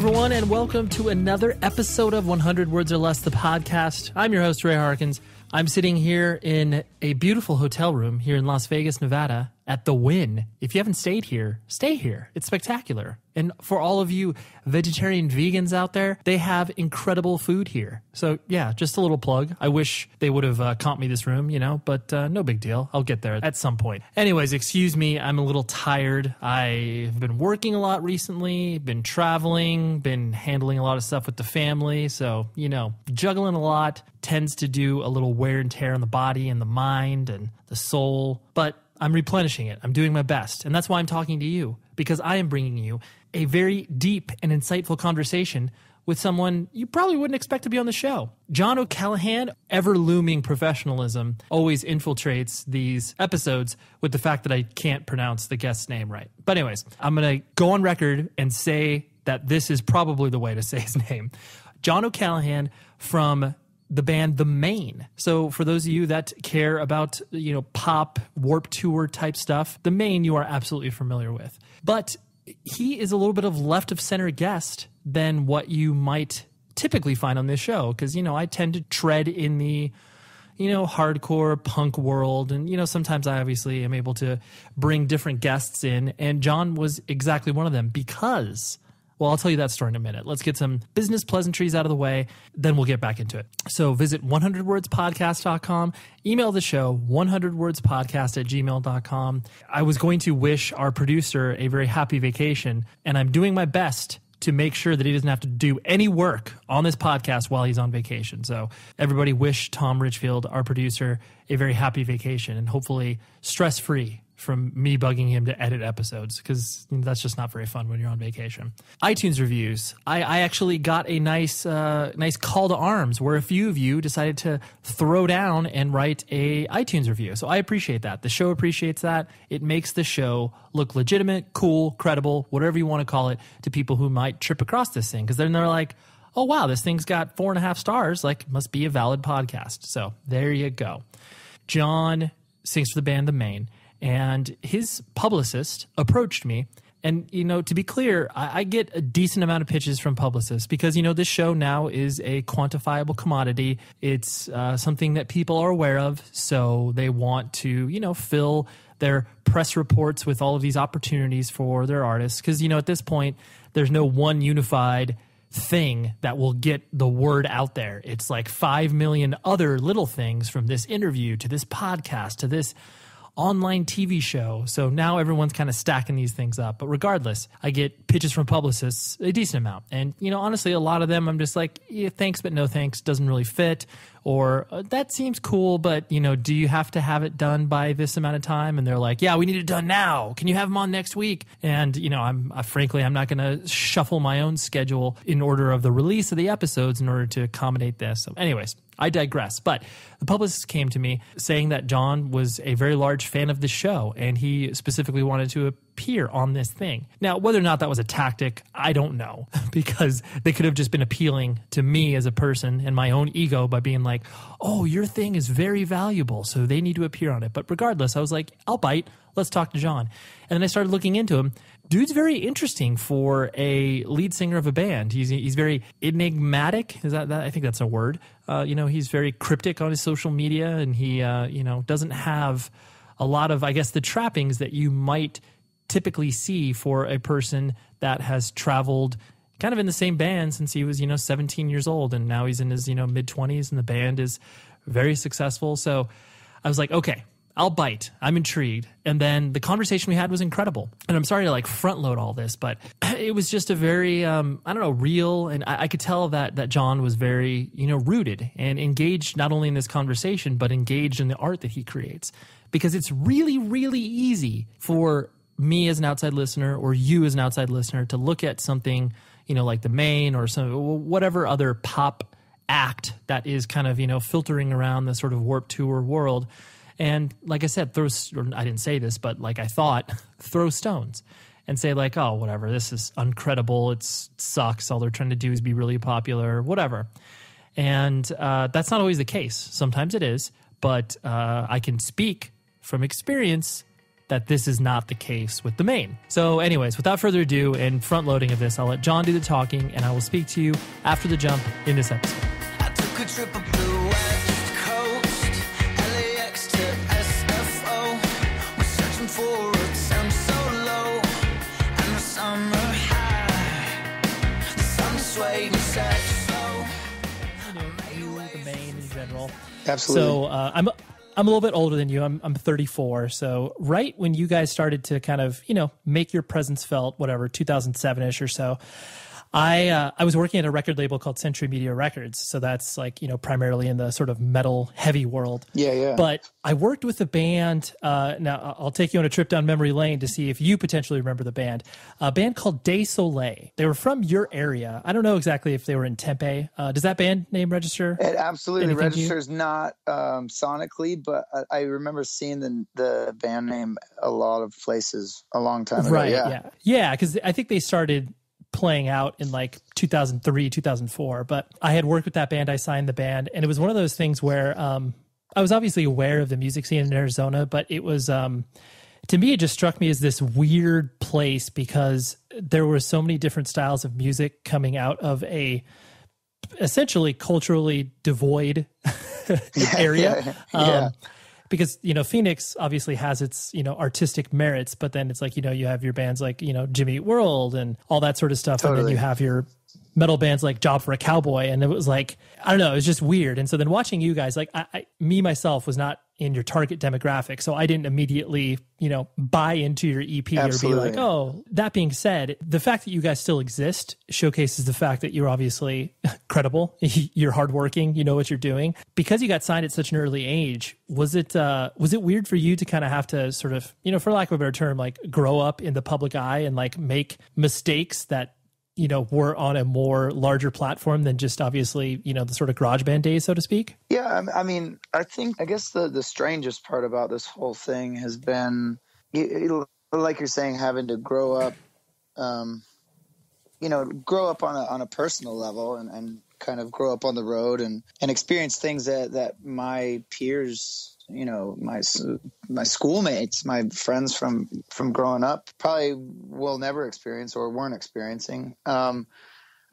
everyone, and welcome to another episode of 100 Words or Less, the podcast. I'm your host, Ray Harkins. I'm sitting here in a beautiful hotel room here in Las Vegas, Nevada at the Wynn. If you haven't stayed here, stay here. It's spectacular. And for all of you vegetarian vegans out there, they have incredible food here. So yeah, just a little plug. I wish they would have comped me this room, but no big deal. I'll get there at some point. Anyways, excuse me. I'm a little tired. I've been working a lot recently, been traveling, been handling a lot of stuff with the family. So, juggling a lot tends to do a little wear and tear on the body and the mind and the soul. But I'm replenishing it. I'm doing my best. And that's why I'm talking to you, because I am bringing you a very deep and insightful conversation with someone you probably wouldn't expect to be on the show. John O'Callaghan, ever-looming professionalism, always infiltrates these episodes with the fact that I can't pronounce the guest's name right. But anyways, I'm going to go on record and say that this is probably the way to say his name. John O'Callaghan from the band The Maine. So for those of you that care about, pop, Warped Tour type stuff, The Maine you are absolutely familiar with. But he is a little bit of left of center guest than what you might typically find on this show. Because, I tend to tread in the, hardcore punk world. And, sometimes I obviously am able to bring different guests in. And John was exactly one of them because... Well, I'll tell you that story in a minute. Let's get some business pleasantries out of the way, then we'll get back into it. So visit 100wordspodcast.com, email the show, 100wordspodcast@gmail.com. I was going to wish our producer a very happy vacation, and I'm doing my best to make sure that he doesn't have to do any work on this podcast while he's on vacation. So everybody wish Tom Richfield, our producer, a very happy vacation and hopefully stress-free from me bugging him to edit episodes, because that's just not very fun when you're on vacation. iTunes reviews. I actually got a nice call to arms where a few of you decided to throw down and write a iTunes review. So I appreciate that. The show appreciates that. It makes the show look legitimate, cool, credible, whatever you want to call it, to people who might trip across this thing. Because then they're like, oh, wow, this thing's got 4.5 stars. Like, must be a valid podcast. So there you go. John sings for the band The Maine. And his publicist approached me. And, to be clear, I get a decent amount of pitches from publicists because, this show now is a quantifiable commodity. It's something that people are aware of. So they want to, fill their press reports with all of these opportunities for their artists. Because, at this point, there's no one unified thing that will get the word out there. It's like 5 million other little things, from this interview to this podcast to this online TV show. So now everyone's kind of stacking these things up. But regardless, I get pitches from publicists, a decent amount. And, honestly, a lot of them I'm just like, yeah, thanks, but no thanks, doesn't really fit. Or that seems cool, but, do you have to have it done by this amount of time? And they're like, yeah, we need it done now. Can you have them on next week? And, I'm not going to shuffle my own schedule in order of the release of the episodes in order to accommodate this. So anyways, I digress. But the publicist came to me saying that John was a very large fan of the show, and he specifically wanted to appear on this thing. Now, whether or not that was a tactic, I don't know, because they could have just been appealing to me as a person and my own ego by being like, oh, your thing is very valuable, so they need to appear on it. But regardless, I was like, I'll bite. Let's talk to John. And then I started looking into him. Dude's very interesting for a lead singer of a band. He's very enigmatic. Is that I think that's a word. He's very cryptic on his social media, and he doesn't have a lot of, I guess, the trappings that you might typically see for a person that has traveled kind of in the same band since he was 17 years old, and now he's in his mid-20s, and the band is very successful. So I was like, okay, I'll bite. I'm intrigued. And then the conversation we had was incredible. And I'm sorry to front load all this, but it was just a very, real. And I could tell that John was very, rooted and engaged not only in this conversation, but engaged in the art that he creates. Because it's really, really easy for me as an outside listener, or you as an outside listener, to look at something, like The Maine or whatever other pop act that is kind of, filtering around the sort of Warped Tour world. And like I said, I didn't say this, but like I thought, throw stones and say like, oh, whatever, this is uncredible. It sucks. All they're trying to do is be really popular, whatever. And that's not always the case. Sometimes it is, but I can speak from experience that this is not the case with the Maine. So anyways, without further ado and front loading of this, I'll let John do the talking, and I will speak to you after the jump in this episode. I took a trip up the West Coast, LAX to SFO. We're searching for a temp so low, and the summer high. The sun swayed and set slow. The Maine in general. Absolutely. So I'm a little bit older than you. I'm 34. So right when you guys started to kind of, make your presence felt, whatever, 2007-ish or so, I was working at a record label called Century Media Records. So that's like, primarily in the sort of metal heavy world. Yeah. But I worked with a band. Now I'll take you on a trip down memory lane to see if you potentially remember the band. A band called De Soleil. They were from your area. I don't know exactly if they were in Tempe. Does that band name register? It absolutely registers, not sonically, but I remember seeing the band name a lot of places a long time ago. Right. Yeah. Because I think they started playing out in like 2003, 2004. But I had worked with that band. I signed the band, and it was one of those things where I was obviously aware of the music scene in Arizona, but it was to me, it just struck me as this weird place because there were so many different styles of music coming out of a essentially culturally devoid area. Yeah. Because, Phoenix obviously has its, artistic merits, but then it's like, you have your bands like, Jimmy Eat World and all that sort of stuff. Totally. And then you have your metal bands like Job for a Cowboy. And it was like, I don't know, it was just weird. And so then watching you guys, like me myself was not in your target demographic. So I didn't immediately, buy into your EP. Absolutely. Or be like, oh, that being said, the fact that you guys still exist showcases the fact that you're obviously credible. You're hardworking. You know what you're doing. Because you got signed at such an early age, was it weird for you to kind of have to sort of, for lack of a better term, like grow up in the public eye and like make mistakes that, were on a more larger platform than just obviously, the sort of garage band days, so to speak? Yeah. I guess the strangest part about this whole thing has been, like you're saying, having to grow up, grow up on a personal level and kind of grow up on the road and experience things that my peers, my schoolmates, my friends from growing up probably will never experience or weren't experiencing. I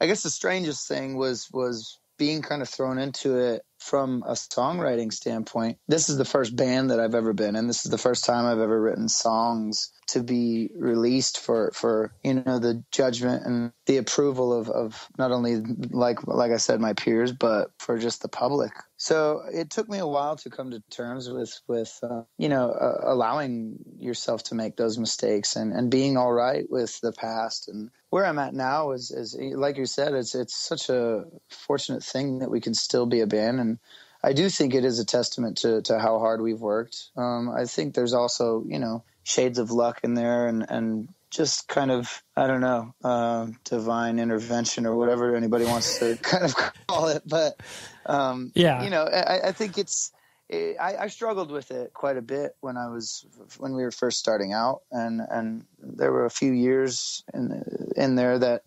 guess the strangest thing was being kind of thrown into it from a songwriting standpoint. This is the first band that I've ever been in. This is the first time I've ever written songs to be released for the judgment and the approval of not only like I said, my peers, but for just the public. So it took me a while to come to terms with allowing yourself to make those mistakes and being all right with the past. And where I'm at now is like you said, it's such a fortunate thing that we can still be a band. And I do think it is a testament to how hard we've worked. I think there's also, shades of luck in there and just kind of, I don't know, divine intervention or whatever anybody wants to kind of call it. But, I think I struggled with it quite a bit when we were first starting out. And there were a few years in there that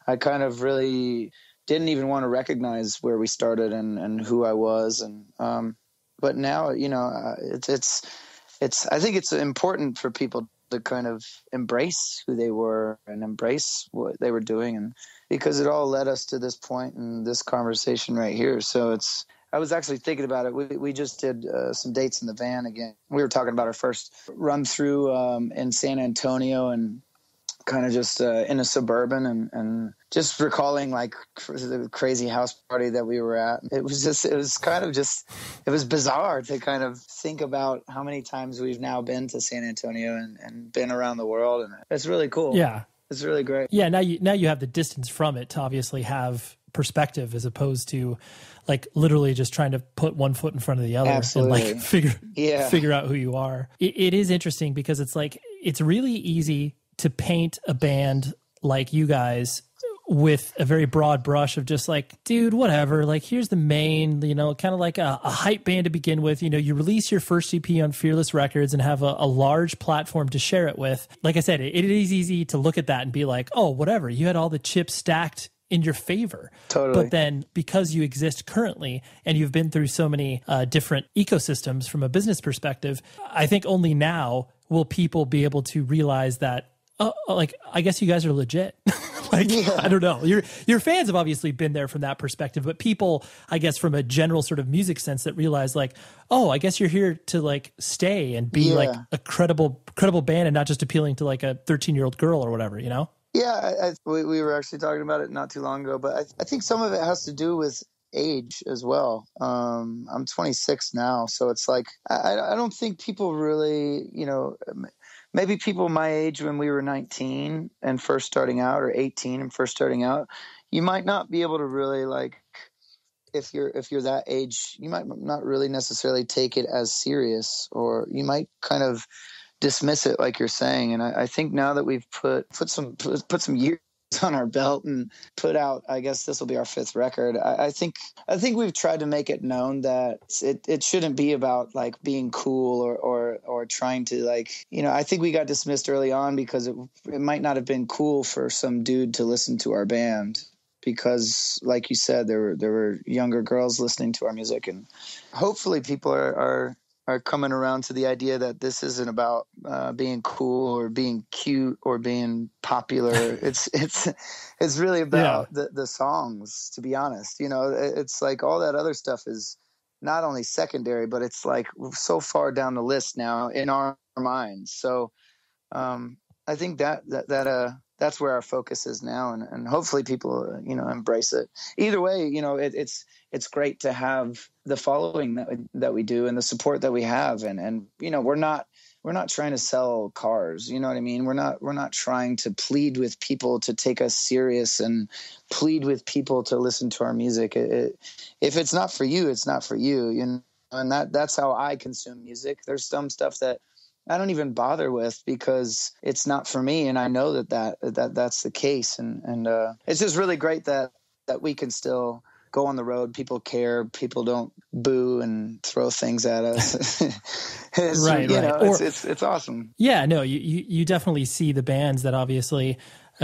I kind of really didn't even want to recognize where we started and who I was. And, but now, I think it's important for people to kind of embrace who they were and embrace what they were doing. And because it all led us to this point in this conversation right here. So I was actually thinking about it. We just did some dates in the van again. We were talking about our first run through in San Antonio and kind of just in a suburban and just recalling like the crazy house party that we were at. It was bizarre to kind of think about how many times we've now been to San Antonio and been around the world. And it's really cool. Yeah. It's really great. Yeah. Now you have the distance from it to obviously have perspective as opposed to like literally just trying to put one foot in front of the other. Absolutely. And like figure out who you are. It is interesting because it's like, it's really easy to paint a band like you guys with a very broad brush of just like, dude, whatever, like here's the Maine, kind of like a hype band to begin with. You release your first EP on Fearless Records and have a large platform to share it with. Like I said, it is easy to look at that and be like, oh, whatever, you had all the chips stacked in your favor. Totally. But then because you exist currently and you've been through so many different ecosystems from a business perspective, I think only now will people be able to realize that, like, I guess you guys are legit? Like, yeah. I don't know. Your fans have obviously been there from that perspective, but people, I guess, from a general sort of music sense that realize like, oh, I guess you're here to like stay and be like a credible band and not just appealing to like a 13-year-old girl or whatever, you know? Yeah, we were actually talking about it not too long ago, but I think some of it has to do with age as well. I'm 26 now, so it's like I don't think people really, you know, maybe people my age when we were 19 and first starting out, or 18 and first starting out, you might not be able to really like, if you're that age, you might not really necessarily take it as serious, or you might kind of dismiss it like you're saying. And I think now that we've put some years on our belt and put out, I guess this will be our 5th record, I think we've tried to make it known that it shouldn't be about like being cool or trying to like, you know, I think we got dismissed early on because it might not have been cool for some dude to listen to our band, because like you said, there were younger girls listening to our music, and hopefully people are coming around to the idea that this isn't about being cool or being cute or being popular. It's really about the songs, to be honest. You know, it's like all that other stuff is not only secondary, but it's like so far down the list now in our minds. So I think that's where our focus is now, and hopefully people, you know, embrace it. Either way, you know, it's great to have the following that we do and the support that we have, and you know, we're not trying to sell cars, you know what I mean? We're not trying to plead with people to take us serious and plead with people to listen to our music. If it's not for you, it's not for you, you know, and that's how I consume music. There's some stuff that I don't even bother with because it's not for me, and I know that's the case, and it's just really great that we can still go on the road. People care. People don't boo and throw things at us. Right. It's awesome. Yeah, no, you definitely see the bands that obviously,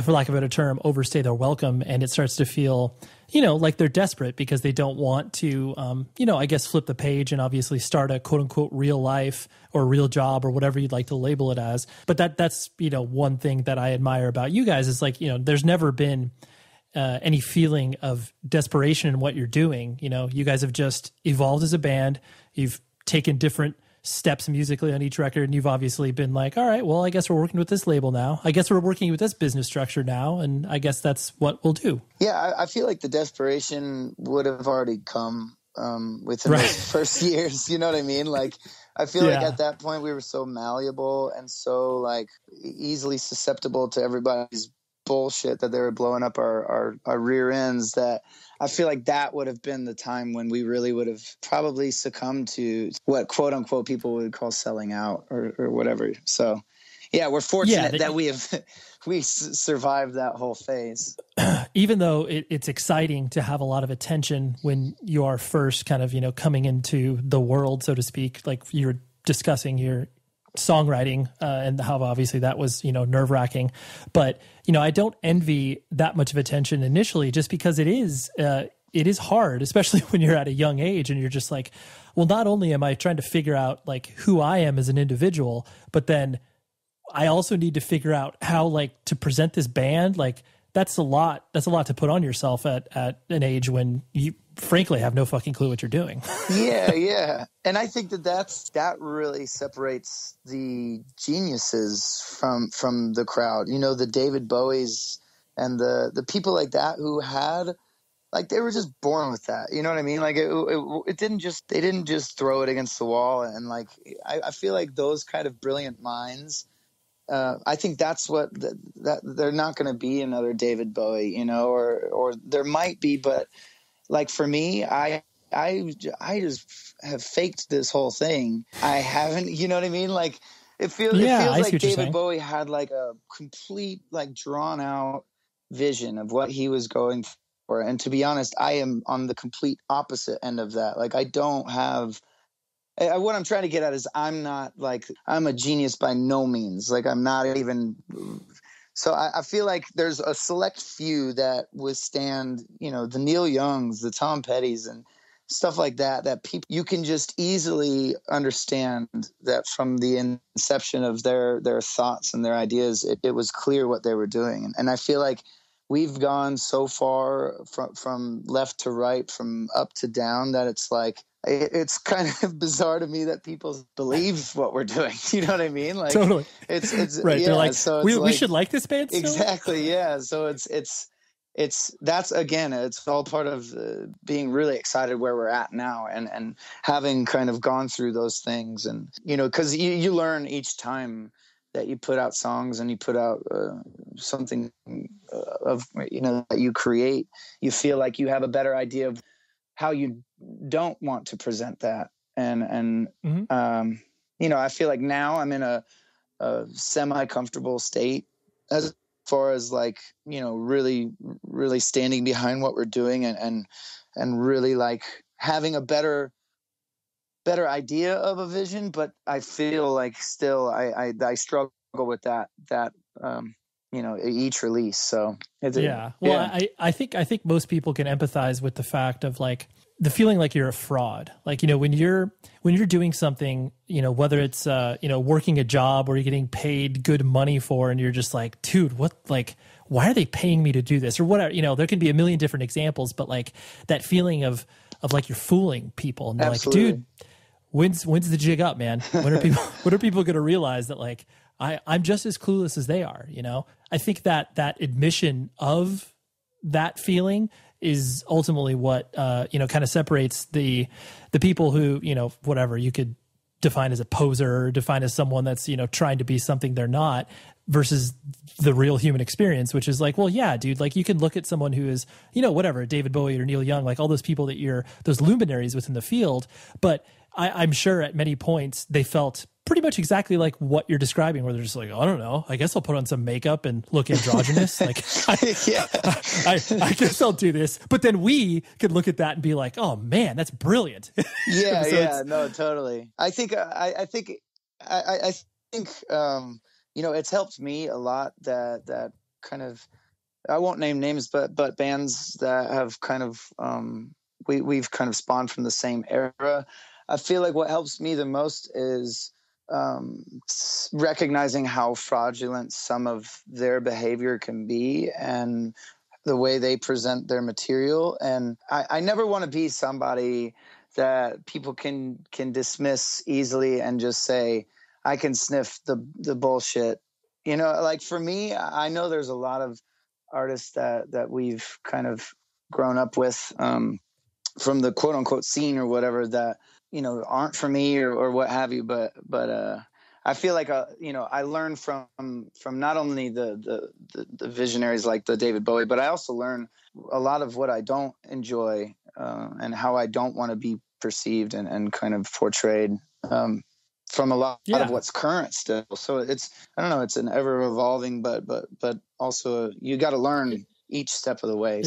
for lack of a better term, overstay their welcome, and it starts to feel, you know, like they're desperate because they don't want to, you know, I guess flip the page and obviously start a quote unquote real life or real job or whatever you'd like to label it as. But that's, you know, one thing that I admire about you guys is like, you know, there's never been any feeling of desperation in what you're doing. You know, you guys have just evolved as a band. You've taken different steps musically on each record, and you've obviously been like, all right, well, I guess we're working with this label now. I guess we're working with this business structure now, and I guess that's what we'll do. Yeah, I feel like the desperation would have already come within those first years. You know what I mean? Like, I feel like at that point we were so malleable and so like easily susceptible to everybody's bullshit that they were blowing up our rear ends, that I feel like that would have been the time when we really would have probably succumbed to what quote unquote people would call selling out or whatever. So yeah, we're fortunate that we survived that whole phase. Even though it's exciting to have a lot of attention when you are first kind of, you know, coming into the world, so to speak, like you're discussing your songwriting and how obviously that was, you know, nerve-wracking, but you know, I don't envy that much of attention initially, just because it is hard, especially when you're at a young age and you're just like, well, not only am I trying to figure out like who I am as an individual, but then I also need to figure out how like to present this band. Like that's a lot to put on yourself at an age when you frankly have no fucking clue what you're doing. Yeah. And I think that really separates the geniuses from the crowd. You know, the David Bowies and the people like that who had, like, they were just born with that. You know what I mean? Like it didn't just, they didn't just throw it against the wall. And like, I feel like those kind of brilliant minds, I think that's what that they're not going to be another David Bowie, you know, or there might be, but like for me, I just have faked this whole thing. I haven't, you know what I mean? Like it feels like David Bowie had like a complete, like drawn out vision of what he was going for. And to be honest, I am on the complete opposite end of that. Like I don't have, what I'm trying to get at is I'm a genius by no means. Like I'm not even, so I feel like there's a select few that withstand, you know, the Neil Youngs, the Tom Pettys, and stuff like that, that people, you can just easily understand that from the inception of their thoughts and their ideas, it was clear what they were doing. And I feel like we've gone so far from left to right, from up to down, that it's like, it's kind of bizarre to me that people believe what we're doing. You know what I mean? Like, Totally. It's right. Yeah, They're like, so we should like this band still? Exactly. Yeah. So that's, again, it's all part of being really excited where we're at now, and having kind of gone through those things. And, cause you learn each time that you put out songs and you put out something that you create, you feel like you have a better idea of how you don't want to present that. And I feel like now I'm in a semi-comfortable state as far as like, really, really standing behind what we're doing, and really like having a better idea of a vision. But I feel like still I struggle with that each release. So I think most people can empathize with the fact of like the feeling like you're a fraud. Like, when you're doing something, whether it's working a job or you're getting paid good money for, and you're just like, dude, why are they paying me to do this or whatever? There can be a million different examples, but like that feeling of like you're fooling people, and they're Absolutely. like, dude, when's the jig up, man? When are people going to realize that like I'm just as clueless as they are? I think that admission of that feeling is ultimately what kind of separates the people who, whatever you could define as a poser or define as someone that's, trying to be something they're not, versus the real human experience, which is like, well, yeah, dude, like you can look at someone who is, whatever, David Bowie or Neil Young, like all those people that those luminaries within the field. But I'm sure at many points they felt pretty much exactly like what you're describing, where they're just like, I don't know, I guess I'll put on some makeup and look androgynous. Like, I guess I'll do this. But then we could look at that and be like, oh man, that's brilliant. Yeah, no, totally. I think it's helped me a lot that kind of, I won't name names, but bands that have kind of, we've kind of spawned from the same era. I feel like what helps me the most is recognizing how fraudulent some of their behavior can be and the way they present their material. And I never want to be somebody that people can dismiss easily and just say, I can sniff the bullshit. Like for me, I know there's a lot of artists that we've kind of grown up with from the quote unquote scene or whatever that, aren't for me or what have you. But I feel like, I learned from not only the visionaries like the David Bowie, but I also learn a lot of what I don't enjoy and how I don't want to be perceived and kind of portrayed from a lot of what's current still. So it's an ever evolving, but also you got to learn each step of the way.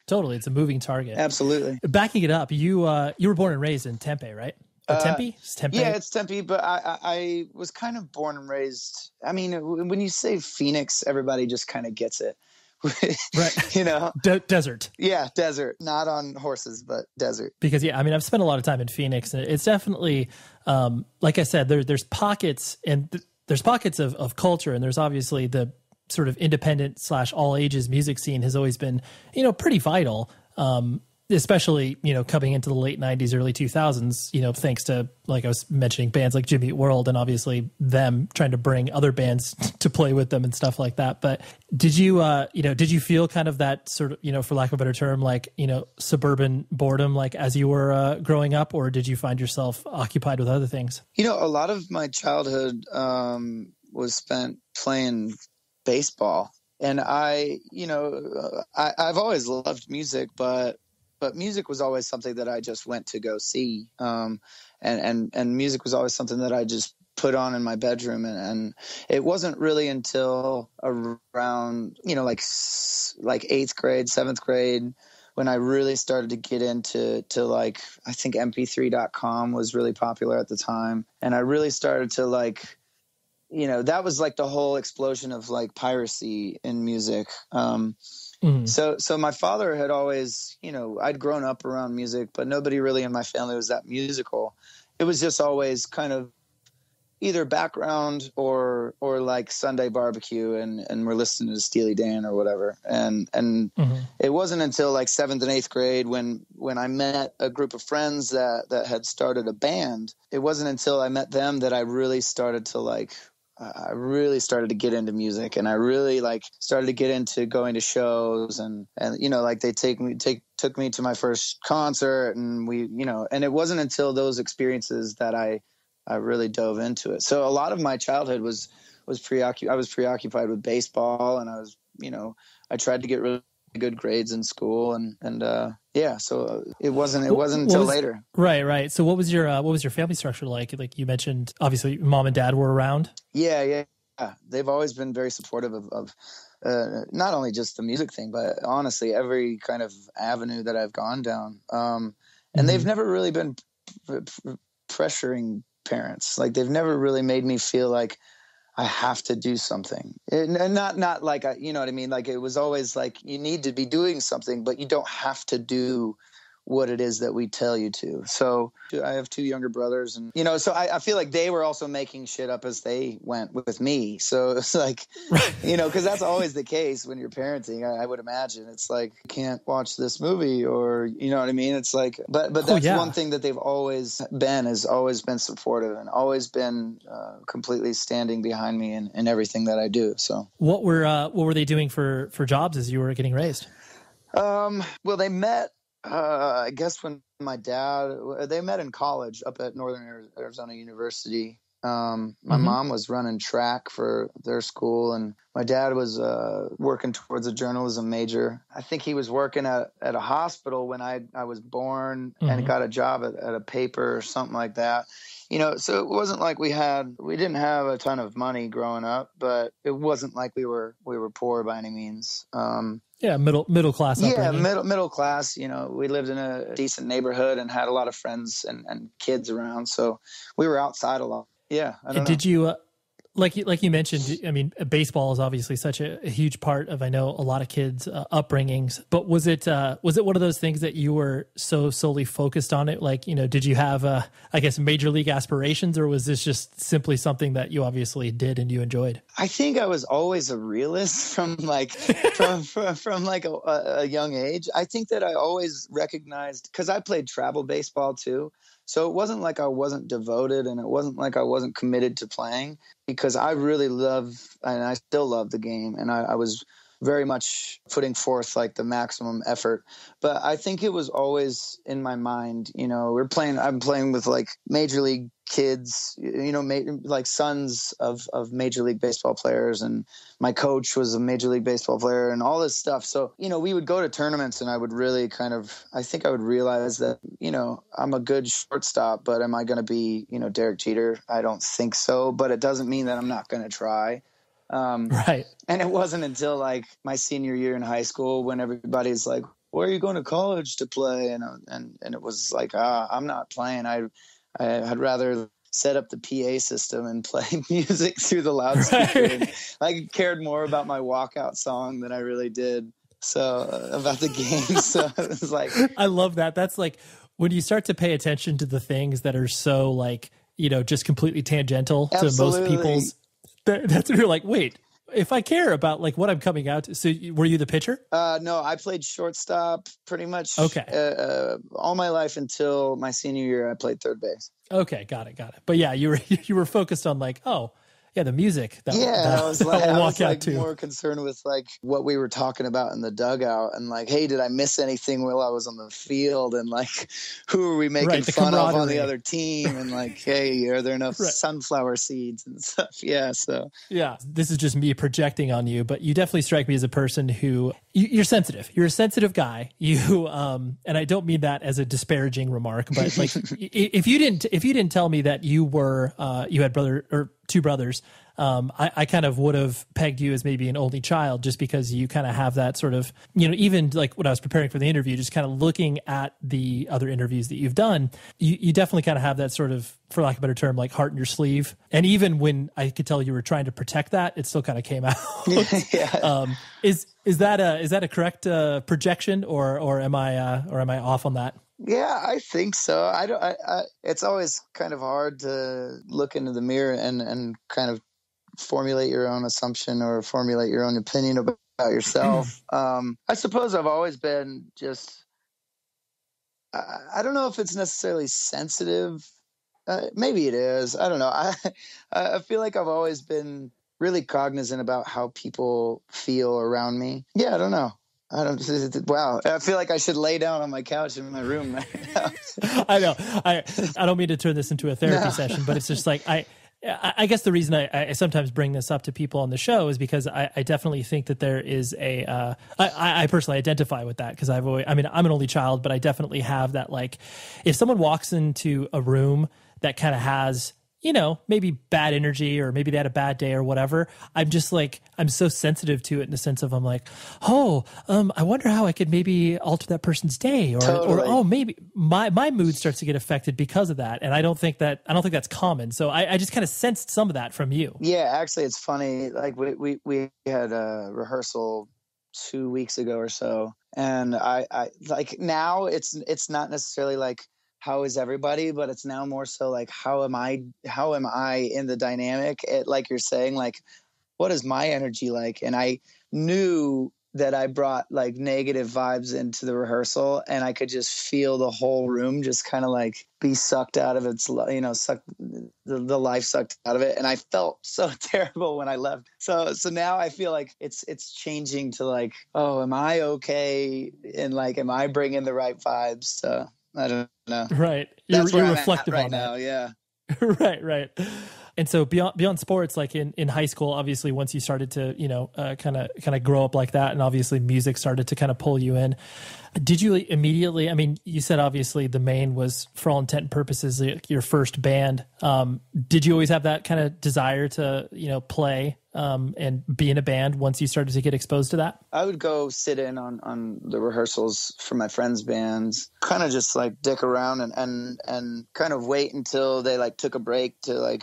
Totally. It's a moving target. Absolutely. Backing it up, you were born and raised in Tempe, right? Tempe? It's Tempe? Yeah, it's Tempe, but I was kind of born and raised. I mean, when you say Phoenix, everybody just kind of gets it. Right. Desert. Yeah, desert. Not on horses, but desert. Because I've spent a lot of time in Phoenix, and it's definitely, like I said, there's pockets, and there's pockets of culture, and there's obviously the sort of independent / all ages music scene has always been, pretty vital. Especially, coming into the late 90s, early 2000s, thanks to, like I was mentioning, bands like Jimmy Eat World, and obviously them trying to bring other bands to play with them and stuff like that. But did you feel kind of that sort of, for lack of a better term, like, suburban boredom, like as you were growing up, or did you find yourself occupied with other things? A lot of my childhood was spent playing baseball. And I've always loved music, but music was always something that I just went to go see. And music was always something that I just put on in my bedroom. And it wasn't really until around, like 8th grade, 7th grade, when I really started to get into like, I think mp3.com was really popular at the time. And I really started to like, that was like the whole explosion of like piracy in music. So my father had always, I'd grown up around music, but nobody really in my family was that musical. It was just always kind of either background or like Sunday barbecue and we're listening to Steely Dan or whatever. And it wasn't until like 7th and 8th grade when I met a group of friends that had started a band. It wasn't until I met them that I really started to get into music, and I really started to get into going to shows and like they took me to my first concert, and and it wasn't until those experiences that I really dove into it. So a lot of my childhood was I was preoccupied with baseball, and I was, I tried to get really good grades in school, and so it wasn't until later. Right. So what was your family structure like? Like you mentioned, obviously mom and dad were around. Yeah. They've always been very supportive of not only just the music thing, but honestly every kind of avenue that I've gone down. And they've never really been pressuring parents. Like they've never really made me feel like I have to do something, and not like, you know what I mean? Like it was always like, you need to be doing something, but you don't have to do what it is that we tell you to. So I have 2 younger brothers, and, so I feel like they were also making shit up as they went with me. So it's like, cause that's always the case when you're parenting. I would imagine it's like, can't watch this movie, or, you know what I mean? It's like, but that's one thing that they've always been supportive, and always been completely standing behind me in everything that I do. So what were they doing for jobs as you were getting raised? Well, they met, I guess when they met in college up at Northern Arizona University. My mom was running track for their school, and my dad was working towards a journalism major. I think he was working at a hospital when I was born, and got a job at a paper or something like that. So it wasn't like we didn't have a ton of money growing up, but it wasn't like we were poor by any means. Middle class upbringing. Yeah, middle class. We lived in a decent neighborhood and had a lot of friends and kids around, so we were outside a lot. Yeah. Did you, like you mentioned, I mean, baseball is obviously such a huge part of, I know, a lot of kids' upbringings, but was it one of those things that you were so solely focused on it? Like, did you have, I guess, major league aspirations, or was this just simply something that you obviously did and you enjoyed? I think I was always a realist from a young age. I think that I always recognized, because I played travel baseball too. So it wasn't like I wasn't devoted, and it wasn't like I wasn't committed to playing, because I really love, and I still love the game. And I was very much putting forth like the maximum effort. But I think it was always in my mind, I'm playing with like major league kids, like sons of major league baseball players. And my coach was a major league baseball player and all this stuff. So, we would go to tournaments, and I would really I think I would realize that, I'm a good shortstop, but am I going to be, Derek Jeter? I don't think so, but it doesn't mean that I'm not going to try. Right. And it wasn't until like my senior year in high school when everybody's like, where are you going to college to play? And it was like, I'm not playing. I'd rather set up the PA system and play music through the loudspeaker. Right. And I cared more about my walkout song than I really did. So about the game. So it was like, I love that. That's like when you start to pay attention to the things that are so like, just completely tangential to most people's. That's when you're like, wait, if I care about like what I'm coming out to. So were you the pitcher? No, I played shortstop pretty much. Okay. All my life until my senior year. I played third base. Okay. Got it. But yeah, you were focused on like, oh yeah, the music. I was like to. more concerned with like what we were talking about in the dugout, and like, hey, did I miss anything while I was on the field? And like, who are we making fun of on the other team? And like, hey, are there enough sunflower seeds and stuff? Yeah. So yeah, this is just me projecting on you, but you definitely strike me as a person who you're sensitive. You're a sensitive guy. And I don't mean that as a disparaging remark, but like, if you didn't tell me that you had 2 brothers, I kind of would have pegged you as maybe an only child just because you kind of have that sort of, even like when I was preparing for the interview, just kind of looking at the other interviews that you've done, you definitely kind of have that sort of, for lack of a better term, like heart in your sleeve. And even when I could tell you were trying to protect that, it still kind of came out. Yeah. Is that a correct projection, or am I off on that? Yeah, I think so. I it's always kind of hard to look into the mirror and kind of formulate your own assumption or formulate your own opinion about yourself. I suppose I've always been just, I don't know if it's necessarily sensitive. Maybe it is. I don't know. I feel like I've always been really cognizant about how people feel around me. Yeah, I don't know. Wow. I feel like I should lay down on my couch in my room right now. I know. I don't mean to turn this into a therapy session, but it's just like, I guess the reason I sometimes bring this up to people on the show is because I definitely think that there is I personally identify with that because I'm an only child, but I definitely have that, like, if someone walks into a room that kind of has, maybe bad energy, or maybe they had a bad day or whatever, I'm just like, I'm so sensitive to it in the sense of, I'm like, I wonder how I could maybe alter that person's day, or maybe my mood starts to get affected because of that. And I don't think that's common. So I just kind of sensed some of that from you. Yeah, actually it's funny. Like we had a rehearsal 2 weeks ago or so. And I like, now it's not necessarily like, how is everybody, but it's now more so like, how am I in the dynamic? Like you're saying, like, what is my energy like? And I knew that I brought like negative vibes into the rehearsal, and I could just feel the whole room just kind of like be sucked out of its, sucked, the life sucked out of it. And I felt so terrible when I left. So now I feel like it's changing to like, oh, am I okay? And like, am I bringing the right vibes? So I don't know. Right. You're reflective right on now. that. Yeah. Right. And so beyond sports, like in high school, obviously once you started to, kind of grow up like that, and obviously music started to kind of pull you in, did you immediately, I mean, you said obviously the Maine was, for all intent and purposes, your first band. Did you always have that kind of desire to, play and be in a band once you started to get exposed to that? I would go sit in on the rehearsals for my friends' bands, kind of just like dick around and kind of wait until they like took a break to like,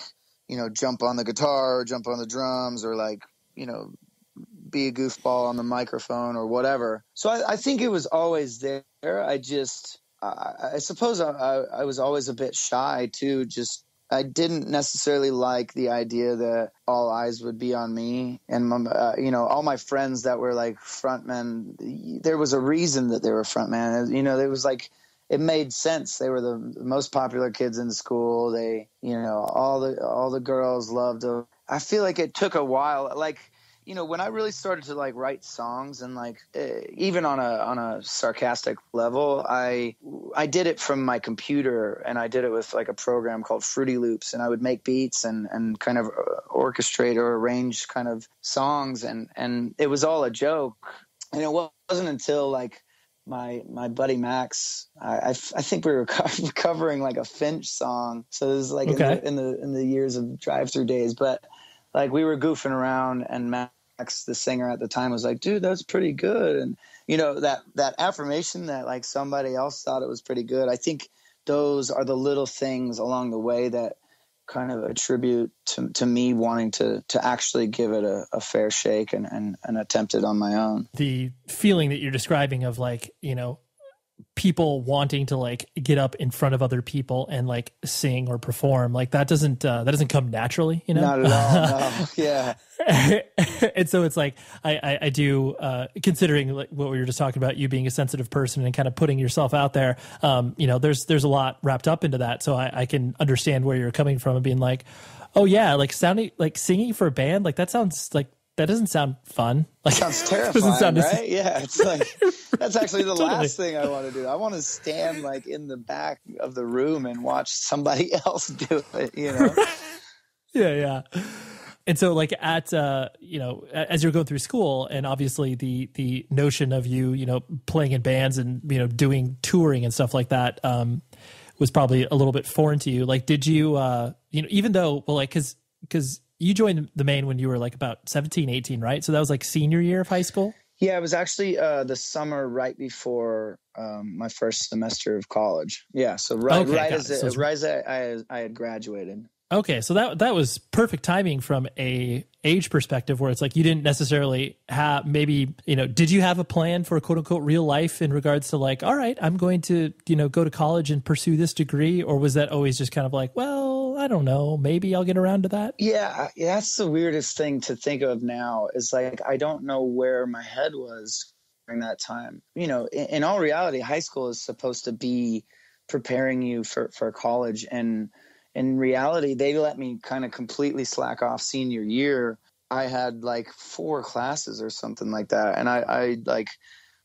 jump on the guitar or jump on the drums, or like, be a goofball on the microphone or whatever. So I think it was always there. I suppose I was always a bit shy too. Just, I didn't necessarily like the idea that all eyes would be on me. And, all my friends that were like frontmen, there was a reason that they were frontmen. There was like, it made sense. They were the most popular kids in school. They, all the girls loved them. I feel like it took a while. Like, when I really started to like write songs, and like even on a sarcastic level, I did it from my computer, and I did it with like a program called Fruity Loops, and I would make beats and kind of orchestrate or arrange kind of songs, and it was all a joke. And it wasn't until like my buddy Max, I think we were covering like a Finch song. So this is like in the years of drive-through days, but like we were goofing around, and Max, the singer at the time, was like, dude, that's pretty good. And that affirmation that like somebody else thought it was pretty good, I think those are the little things along the way that kind of attribute to me wanting to actually give it a fair shake and attempt it on my own. The feeling that you're describing of like, people wanting to like get up in front of other people and like sing or perform, like that doesn't come naturally, Not at all. No. Yeah. And so it's like, I do, considering like what we were just talking about, you being a sensitive person and kind of putting yourself out there, there's a lot wrapped up into that. So I can understand where you're coming from and being like, oh yeah, like singing for a band, like that sounds like, that doesn't sound fun. Like, sounds terrifying, right? Yeah, it's like, that's actually the last thing I want to do. I want to stand like in the back of the room and watch somebody else do it, Yeah. And so like at, as you're going through school, and obviously the notion of you, playing in bands and, doing touring and stuff like that, was probably a little bit foreign to you. Like, did you, even though, well, like, cause you joined the Maine when you were like about 17, 18, right? So that was like senior year of high school? Yeah, it was actually the summer right before my first semester of college. Yeah, so right Okay, right got as it. So it's- right as I had graduated. Okay, so that was perfect timing from a age perspective, where it's like you didn't necessarily have, maybe, did you have a plan for quote unquote real life in regards to like, all right, I'm going to, go to college and pursue this degree? Or was that always just kind of like, well, I don't know, maybe I'll get around to that? Yeah, that's the weirdest thing to think of now is like, I don't know where my head was during that time. In all reality, high school is supposed to be preparing you for college. And in reality, they let me kind of completely slack off senior year. I had like 4 classes or something like that. And I like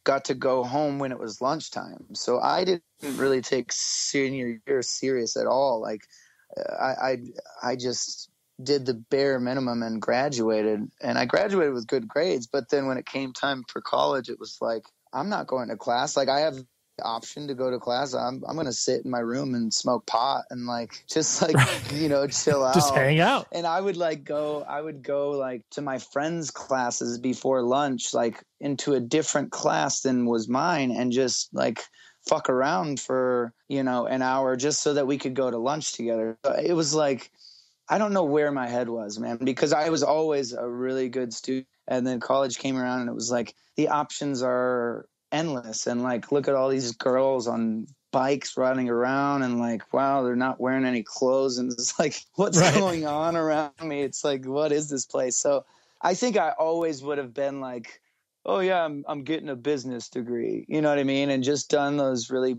got to go home when it was lunchtime. So I didn't really take senior year serious at all. Like I just did the bare minimum and graduated, and I graduated with good grades. But then when it came time for college, it was like, I'm not going to class. Like I have the option to go to class. I'm going to sit in my room and smoke pot and like, just like, chill out. Just hang out. And I would go like to my friends' classes before lunch, like into a different class than was mine, and just like fuck around for, an hour just so that we could go to lunch together. It was like, I don't know where my head was, man, because I was always a really good student. And then college came around and it was like, the options are endless. And like, look at all these girls on bikes riding around, and like, wow, they're not wearing any clothes. And it's like, what's going on around me? It's like, what is this place? So I think I always would have been like, oh yeah, I'm getting a business degree. You know what I mean? And just done those really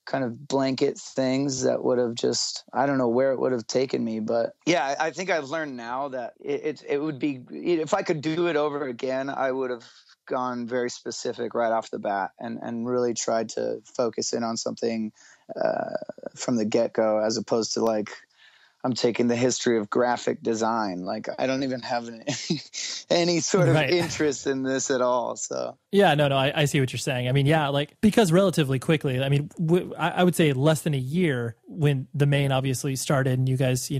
kind of blanket things that would have just, I don't know where it would have taken me. But yeah, I think I've learned now that it would be, if I could do it over again, I would have gone very specific right off the bat and really tried to focus in on something from the get-go, as opposed to like, I'm taking the history of graphic design. Like I don't even have any sort of interest in this at all. So yeah, no, I see what you're saying. I mean, yeah, like because relatively quickly, I mean, I would say less than a year when the Maine obviously started and you guys,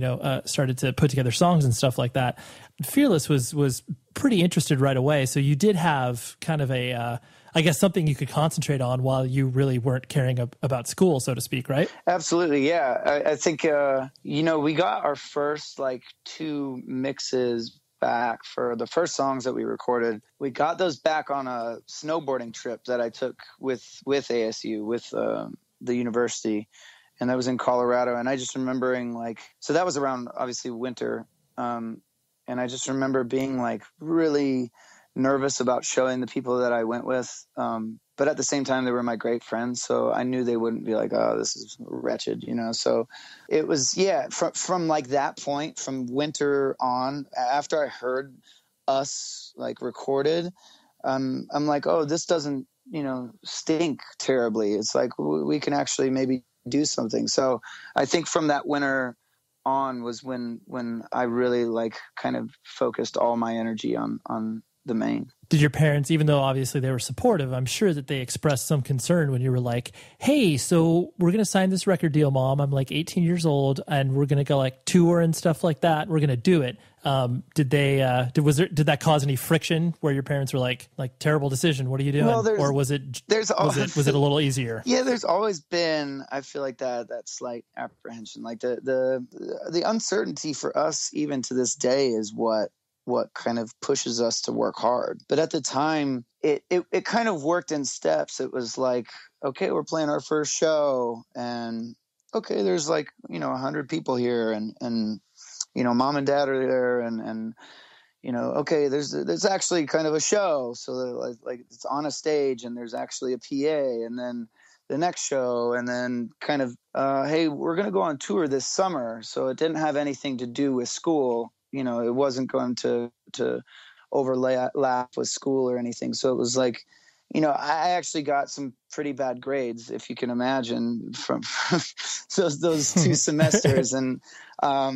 started to put together songs and stuff like that. Fearless was pretty interested right away. So you did have kind of a, I guess, something you could concentrate on while you really weren't caring about school, so to speak, right? Absolutely, yeah. I think, we got our first like 2 mixes back for the first songs that we recorded. We got those back on a snowboarding trip that I took with ASU, with the university, and that was in Colorado. And I just remembering like, so that was around obviously winter, and I just remember being like really nervous about showing the people that I went with. But at the same time, they were my great friends. So I knew they wouldn't be like, oh, this is wretched, So it was, from like that point, from winter on, after I heard us like recorded, I'm like, oh, this doesn't, stink terribly. It's like, we can actually maybe do something. So I think from that winter on was when I really like kind of focused all my energy on the Maine. Did your parents, even though obviously they were supportive, I'm sure that they expressed some concern when you were like, hey, so we're going to sign this record deal, Mom. I'm like 18 years old and we're going to go like tour and stuff like that. We're going to do it. Did that cause any friction where your parents were like terrible decision? What are you doing? Well, or was it a little easier? Yeah, there's always been, I feel like that slight apprehension, like the uncertainty for us even to this day is what kind of pushes us to work hard. But at the time, it kind of worked in steps. It was like, okay, we're playing our first show, and okay, there's like 100 people here, and mom and dad are there, and okay, there's actually kind of a show, so like it's on a stage, and there's actually a PA, and then the next show, and then kind of hey, we're gonna go on tour this summer. So it didn't have anything to do with school. It wasn't going to overlap with school or anything. So it was like, I actually got some pretty bad grades, if you can imagine, from those 2 semesters. And I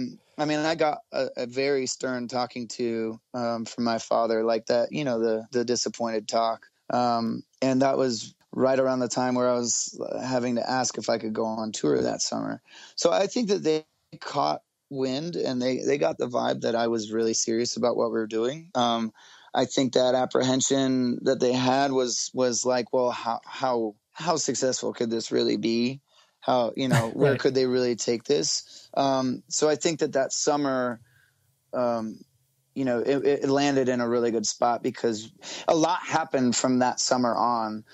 mean, I got a very stern talking to from my father, like that, the disappointed talk. And that was right around the time where I was having to ask if I could go on tour that summer. So I think that they caught wind, and they got the vibe that I was really serious about what we were doing. I think that apprehension that they had was like, well, how successful could this really be? How, where Right. could they really take this? So I think that summer, it landed in a really good spot because a lot happened from that summer on,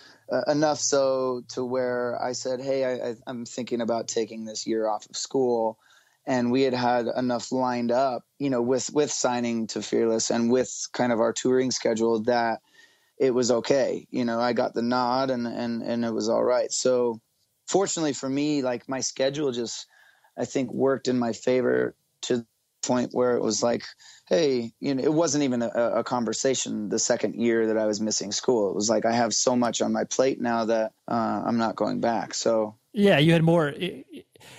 enough so to where I said, hey, I'm thinking about taking this year off of school. And we had enough lined up, with signing to Fearless and with kind of our touring schedule that it was okay. I got the nod and it was all right. So fortunately for me, like my schedule just, I think, worked in my favor to the point where it was like, hey, it wasn't even a conversation the second year that I was missing school. It was like, I have so much on my plate now that I'm not going back. So yeah, you had more.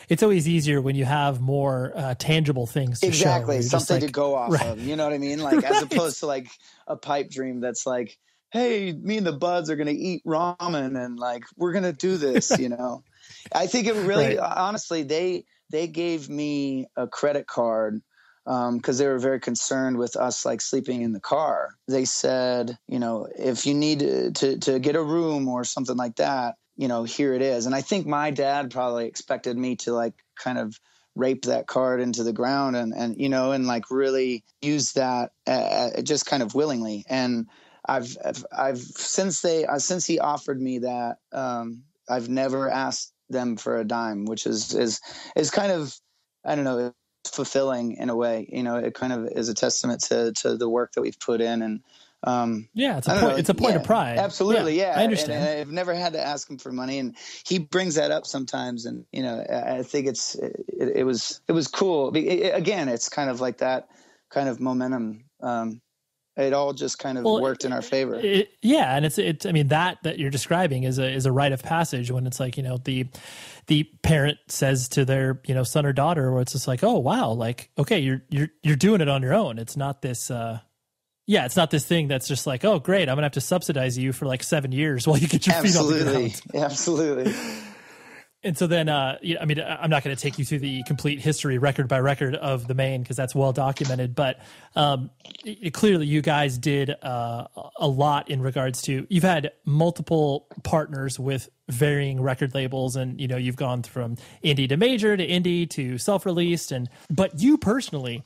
It's always easier when you have more tangible things to exactly show. Something to go off right. of. You know what I mean? Like as opposed to like a pipe dream that's like, hey, me and the buds are going to eat ramen and like we're going to do this. I think it really, honestly, they gave me a credit card because they were very concerned with us like sleeping in the car. They said, if you need to get a room or something like that, here it is. And I think my dad probably expected me to like kind of rape that card into the ground and like really use that just kind of willingly. And I've since he offered me that, I've never asked them for a dime, which is kind of, I don't know, fulfilling in a way. It kind of is a testament to the work that we've put in. And it's a point of pride. Absolutely. Yeah. I understand. And I've never had to ask him for money, and he brings that up sometimes. And, I think it was cool. Again, it's kind of like that kind of momentum. It all just kind of worked in our favor. And it's. I mean, that you're describing is a rite of passage when it's like, the parent says to their, son or daughter, where it's just like, oh wow, like, okay, you're doing it on your own. It's not this. It's not this thing that's just like, oh great, I'm gonna have to subsidize you for like 7 years while you get your feet on the ground. Absolutely. And so then, I mean, I'm not going to take you through the complete history, record by record, of the Maine because that's well documented. But clearly, you guys did a lot in regards to. You've had multiple partners with varying record labels, and you've gone from indie to major to indie to self-released. But you personally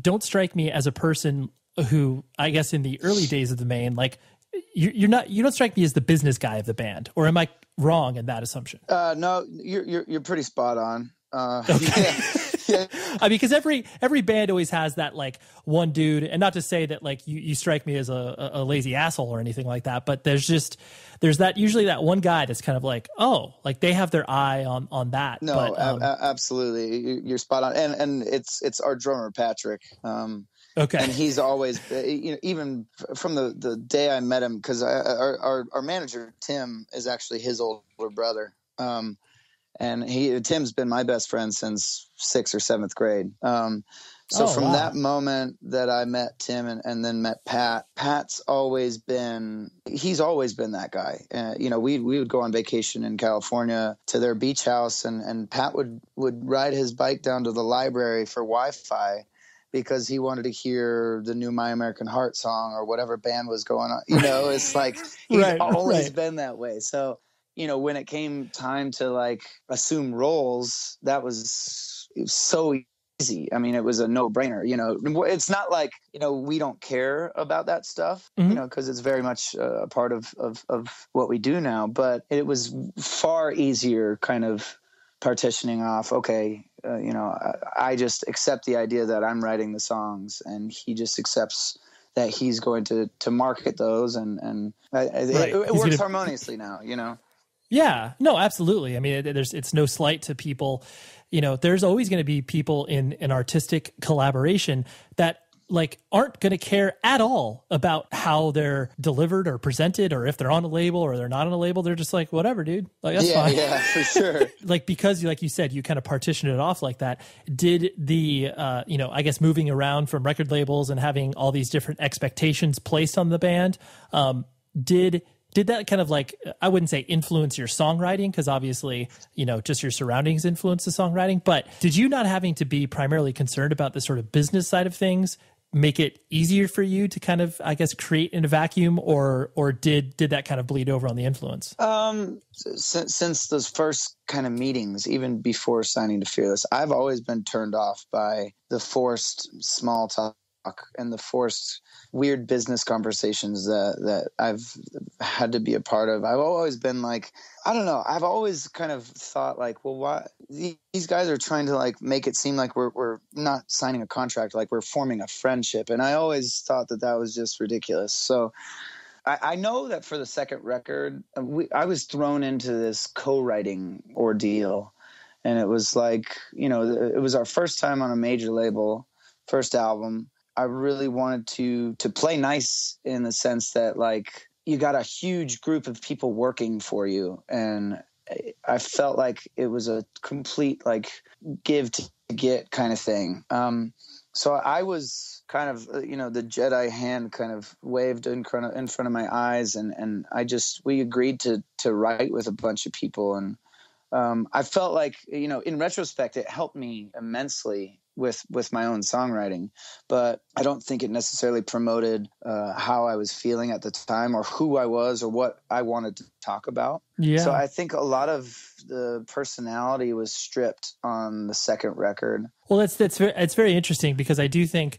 don't strike me as a person who, I guess, in the early days of the Maine, like you don't strike me as the business guy of the band, or am I wrong in that assumption? No, you're pretty spot on. Okay. Yeah. I mean, because every band always has that like one dude, and not to say that like you strike me as a lazy asshole or anything like that, but there's that usually that one guy that's kind of like, oh, like they have their eye on that. No, but, absolutely, you're spot on, and it's our drummer Patrick. Okay. And he's always, even from the day I met him, because our manager Tim is actually his older brother, and Tim's been my best friend since 6th or 7th grade. So from that moment that I met Tim and then met Pat, he's always been that guy. We would go on vacation in California to their beach house, and Pat would ride his bike down to the library for Wi-Fi, because he wanted to hear the new My American Heart song or whatever band was going on. It's like he's always been that way. So, when it came time to like assume roles, it was so easy. I mean, it was a no-brainer. It's not like, we don't care about that stuff, because it's very much a part of what we do now. But it was far easier kind of partitioning off, okay, I just accept the idea that I'm writing the songs, and he just accepts that he's going to market those, and it works harmoniously now, Yeah, no, absolutely. I mean, it's no slight to people. There's always going to be people in an artistic collaboration that like aren't going to care at all about how they're delivered or presented, or if they're on a label or they're not on a label. They're just like, whatever, dude. Like, that's fine. Yeah, for sure. Like, because like you said, you kind of partitioned it off like that. Did the, I guess moving around from record labels and having all these different expectations placed on the band, did did that kind of like, I wouldn't say influence your songwriting, because obviously, just your surroundings influence the songwriting, but did you not having to be primarily concerned about the sort of business side of things make it easier for you to kind of, I guess, create in a vacuum, or did that kind of bleed over on the influence? Since those first kind of meetings, even before signing to Fearless, I've always been turned off by the forced small talk and the forced weird business conversations that I've had to be a part of. I've always been like, I don't know. I've always kind of thought like, well, why these guys are trying to like make it seem like we're not signing a contract, like we're forming a friendship. And I always thought that was just ridiculous. So I know that for the second record, I was thrown into this co-writing ordeal, and it was like, it was our first time on a major label, first album. I really wanted to play nice in the sense that like you got a huge group of people working for you. And I felt like it was a complete like give to get kind of thing. So I was kind of, the Jedi hand kind of waved in front of my eyes. And we agreed to write with a bunch of people. And I felt like, in retrospect, it helped me immensely with my own songwriting, but I don't think it necessarily promoted how I was feeling at the time or who I was or what I wanted to talk about. Yeah. So I think a lot of the personality was stripped on the second record. Well, it's very interesting, because I think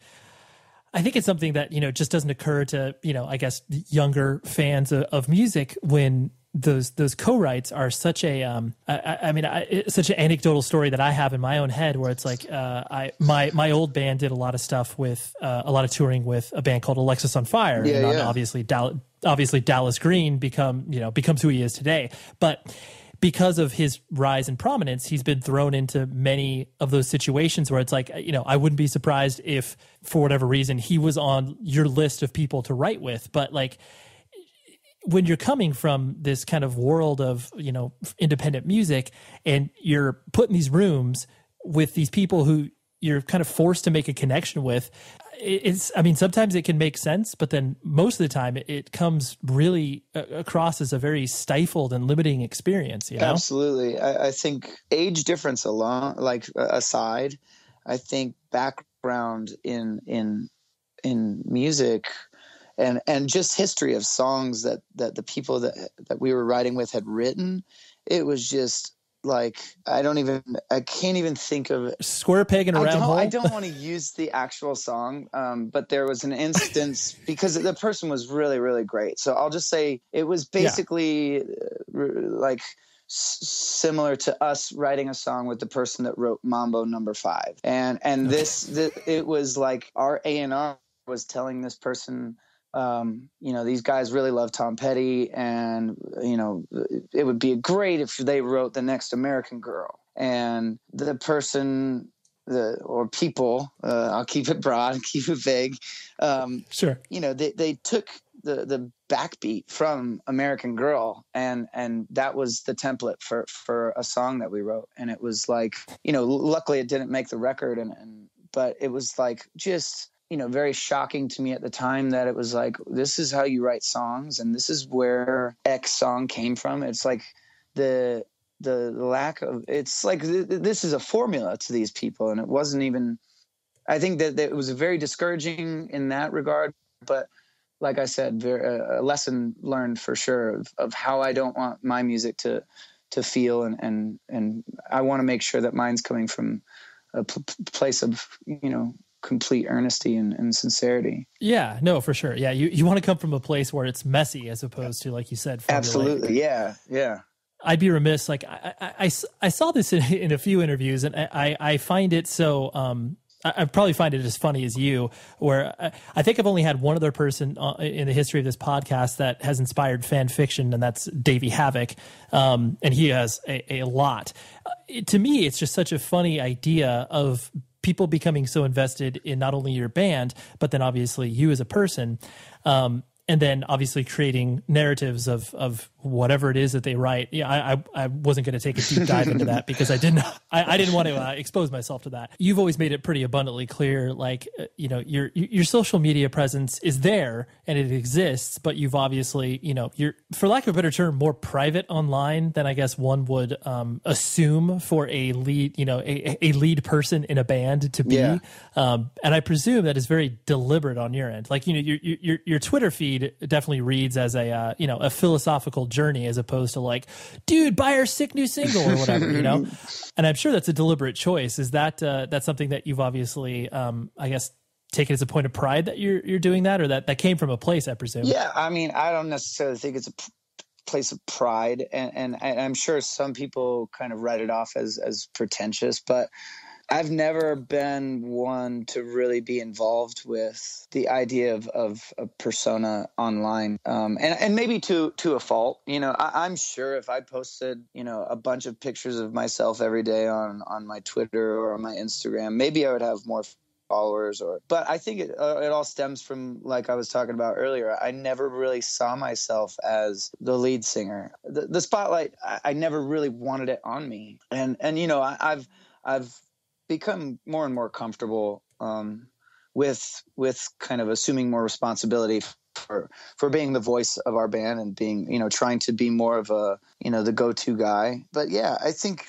it's something that, just doesn't occur to, I guess, younger fans of music when those co-writes are such a such an anecdotal story that I have in my own head, where it's like my old band did a lot of stuff with a lot of touring with a band called Alexis on Fire, and obviously Dallas Green becomes who he is today, but because of his rise in prominence, he's been thrown into many of those situations where it's like, I wouldn't be surprised if for whatever reason he was on your list of people to write with, but like, when you're coming from this kind of world of, independent music, and you're put in these rooms with these people who you're kind of forced to make a connection with, sometimes it can make sense, but then most of the time it comes really across as a very stifled and limiting experience, Absolutely. I think age difference aside, I think background in music and just history of songs that the people that we were writing with had written, it was just like, I can't even think of it. Square peg in a round hole. I don't want to use the actual song, but there was an instance because the person was really, really great. So I'll just say it was basically like similar to us writing a song with the person that wrote Mambo No. 5. And it was like our A&R was telling this person, these guys really love Tom Petty, and it would be great if they wrote The Next American Girl. And the person or people, I'll keep it broad, keep it vague. Sure. They took the backbeat from American Girl, and that was the template for a song that we wrote. And it was like, luckily it didn't make the record, but it was like just very shocking to me at the time that it was like, this is how you write songs, and this is where X song came from. It's like the lack of, it's like this is a formula to these people, and it wasn't even. I think that it was very discouraging in that regard, but like I said, a lesson learned for sure of how I don't want my music to feel, and I want to make sure that mine's coming from a place of complete earnesty and sincerity. Yeah, no, for sure. Yeah, you want to come from a place where it's messy as opposed to, like you said, formulaic. Absolutely. Yeah. I'd be remiss. Like I saw this in a few interviews, and I find it so. I probably find it as funny as you, where I think I've only had one other person in the history of this podcast that has inspired fan fiction, and that's Davey Havok. And he has a lot. To me, it's just such a funny idea of people becoming so invested in not only your band, but then obviously you as a person. And and then obviously creating narratives of whatever it is that they write. Yeah, I wasn't going to take a deep dive into that because I didn't want to expose myself to that. You've always made it pretty abundantly clear, like, your social media presence is there and it exists, but you've obviously, you're, for lack of a better term, more private online than I guess one would assume for a lead, a lead person in a band to be. Yeah. And I presume that is very deliberate on your end. Like, your Twitter feed definitely reads as a philosophical journey as opposed to like, dude, buy our sick new single or whatever, And I'm sure that's a deliberate choice. Is that that's something that you've obviously, I guess, taken as a point of pride that you're doing that, or that came from a place, I presume? Yeah, I mean, I don't necessarily think it's a place of pride, and I'm sure some people kind of write it off as pretentious, but I've never been one to really be involved with the idea of a persona online, and maybe to a fault. I'm sure if I posted a bunch of pictures of myself every day on my Twitter or on my Instagram, maybe I would have more followers. But I think it all stems from, like I was talking about earlier, I never really saw myself as the lead singer. The spotlight, I never really wanted it on me, and I've become more and more comfortable with kind of assuming more responsibility for being the voice of our band and being, trying to be more of a, the go-to guy. But yeah, I think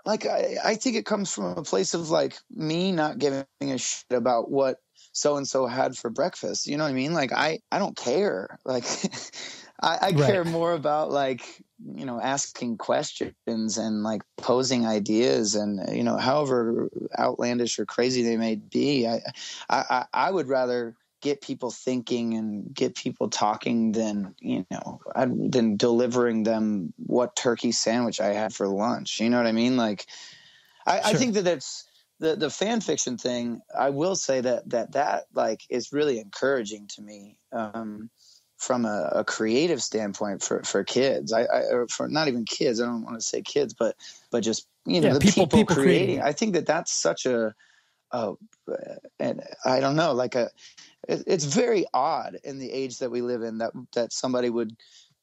I think it comes from a place of like me not giving a shit about what so-and-so had for breakfast. You know what I mean? Like, I don't care. Like, I care more about like, asking questions and like posing ideas and, however outlandish or crazy they may be. I would rather get people thinking and get people talking than delivering them what turkey sandwich I had for lunch. You know what I mean? Like, I think that's the fan fiction thing. I will say that like is really encouraging to me. From a creative standpoint for kids, or for not even kids, I don't want to say kids, but just, the people creating. I think that's such and I don't know, like it's very odd in the age that we live in that somebody would,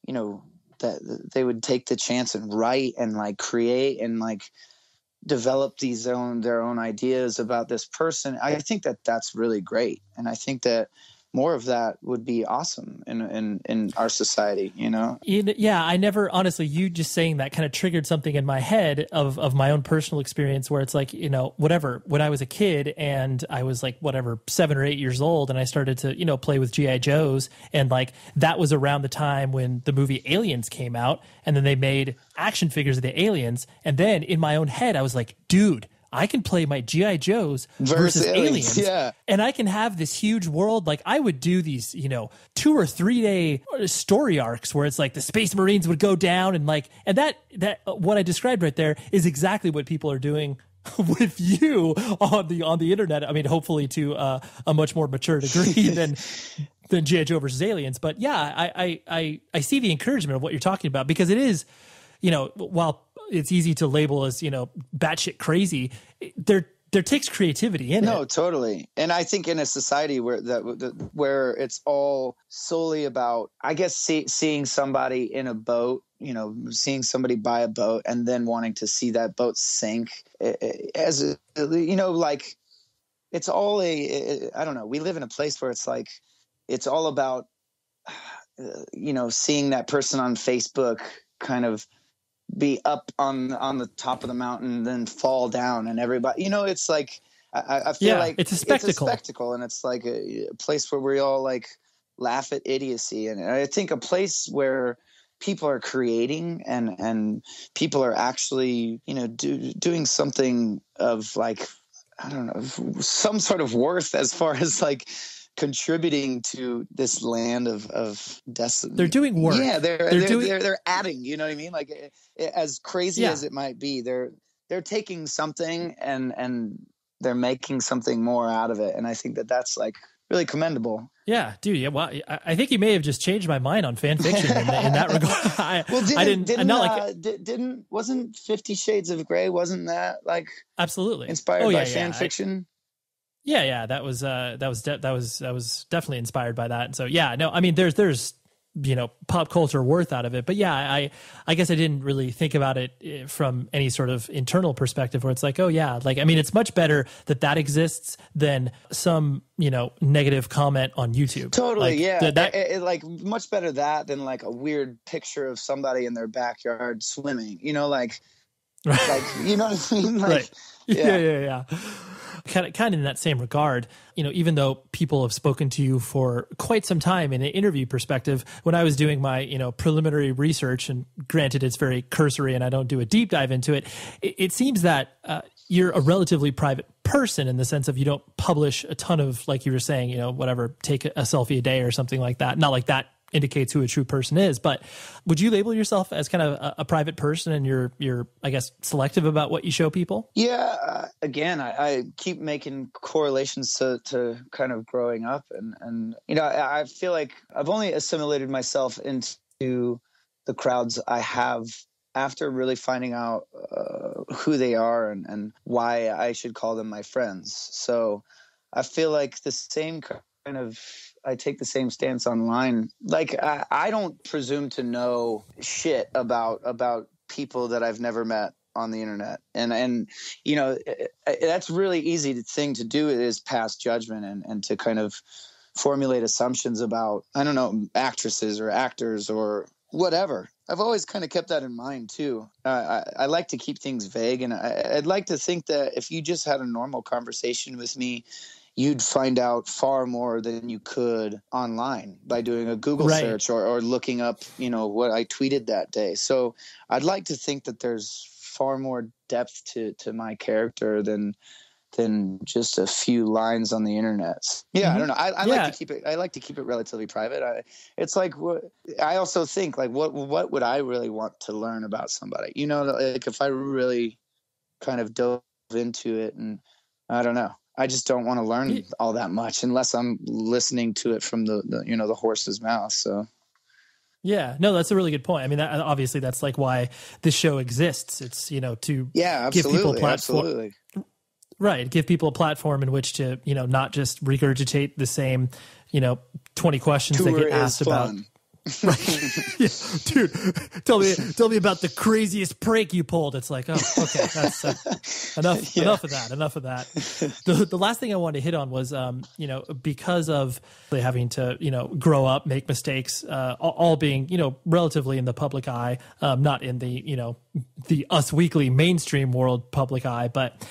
that they would take the chance and write and like create and like develop their own ideas about this person. I think that's really great. And I think that more of that would be awesome in our society, Yeah, I never, honestly, you just saying that kind of triggered something in my head of my own personal experience where it's like, whatever, when I was a kid and I was like, 7 or 8 years old, and I started to, play with G.I. Joes, and like that was around the time when the movie Aliens came out, and then they made action figures of the aliens. And then in my own head, I was like, dude, I can play my G.I. Joes versus aliens. Yeah. And I can have this huge world. Like, I would do these, 2 or 3 day story arcs where it's like the Space Marines would go down and like, and that what I described right there is exactly what people are doing with you on the internet. I mean, hopefully to a much more mature degree than G.I. Joe versus aliens. But yeah, I see the encouragement of what you're talking about, because it is, while it's easy to label as, batshit crazy, there takes creativity in it. No, totally. And I think in a society where it's all solely about, I guess, seeing somebody in a boat, seeing somebody buy a boat and then wanting to see that boat sink as, like it's all I don't know. We live in a place where it's like, it's all about, seeing that person on Facebook kind of be up on the top of the mountain, then fall down, and everybody, it's like, I feel like it's a spectacle, and it's like a place where we all like laugh at idiocy. And I think a place where people are creating and people are actually, doing something of like, I don't know, some sort of worth as far as like contributing to this land of destiny. They're doing work. Yeah, they're adding. You know what I mean? Like, as crazy as it might be, they're taking something and they're making something more out of it. And I think that's like really commendable. Yeah, dude. Yeah, well, I think you may have just changed my mind on fan fiction in that regard. Wasn't 50 Shades of Grey? Wasn't that like absolutely inspired by fan fiction? Yeah, that was definitely inspired by that. And so yeah, no, I mean there's pop culture worth out of it, but yeah, I guess I didn't really think about it from any sort of internal perspective where it's like, oh yeah, like I mean it's much better that exists than some negative comment on YouTube. Totally, like, yeah. Like much better that than like a weird picture of somebody in their backyard swimming. Like you know what I mean? Like, right. Yeah. Kind of in that same regard, even though people have spoken to you for quite some time in an interview perspective, when I was doing my, preliminary research, and granted it's very cursory and I don't do a deep dive into it, it seems that you're a relatively private person in the sense of you don't publish a ton of, like you were saying, whatever, take a selfie a day or something like that. Not like that indicates who a true person is, but would you label yourself as kind of a private person and you're I guess selective about what you show people? Yeah, again, I keep making correlations to kind of growing up, and I feel like I've only assimilated myself into the crowds I have after really finding out who they are and why I should call them my friends. So I feel like the same kind of, I take the same stance online. Like I don't presume to know shit about people that I've never met on the internet, and that's really easy thing to do, is pass judgment and to kind of formulate assumptions about, I don't know, actresses or actors or whatever. I've always kind of kept that in mind too. I like to keep things vague, and I'd like to think that if you just had a normal conversation with me, you'd find out far more than you could online by doing a Google search or looking up, what I tweeted that day. So I'd like to think that there's far more depth to my character than just a few lines on the internet. Yeah, I don't know. I like to keep it relatively private. It's like, I also think like, what would I really want to learn about somebody? Like if I really kind of dove into it, and I don't know. I just don't want to learn all that much unless I'm listening to it from the horse's mouth. So. Yeah, no, that's a really good point. I mean, obviously that's like why this show exists. It's, to give people a platform. Absolutely. Right. Give people a platform in which to, not just regurgitate the same, 20 questions Tour they get asked about. Right. Yeah. Dude, tell me about the craziest prank you pulled. It's like, oh, okay, that's enough of that. The last thing I wanted to hit on was, because of having to, grow up, make mistakes, all being, relatively in the public eye, not in the, the Us Weekly mainstream world public eye. But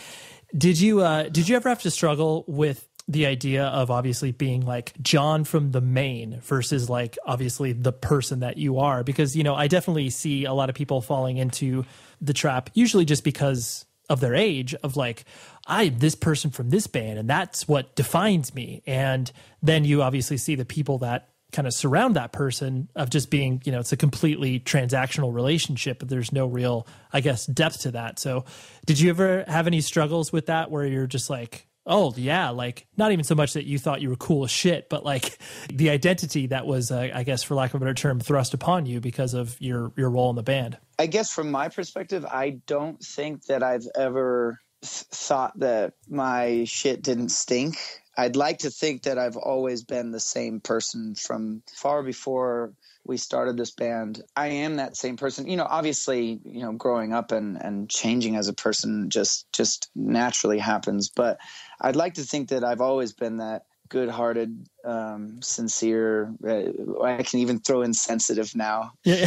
did you ever have to struggle with the idea of obviously being like John from the Maine versus like obviously the person that you are? Because, I definitely see a lot of people falling into the trap, usually just because of their age, of like, I'm this person from this band and that's what defines me. And then you obviously see the people that kind of surround that person of just being, it's a completely transactional relationship, but there's no real, I guess, depth to that. So did you ever have any struggles with that where you're just like, oh yeah, like not even so much that you thought you were cool as shit, but like the identity that was, I guess, for lack of a better term, thrust upon you because of your role in the band? I guess from my perspective, I don't think that I've ever thought that my shit didn't stink. I'd like to think that I've always been the same person from far before we started this band. I am that same person. Obviously, growing up and changing as a person just naturally happens. But I'd like to think that I've always been that good-hearted, sincere. I can even throw in sensitive now. Yeah.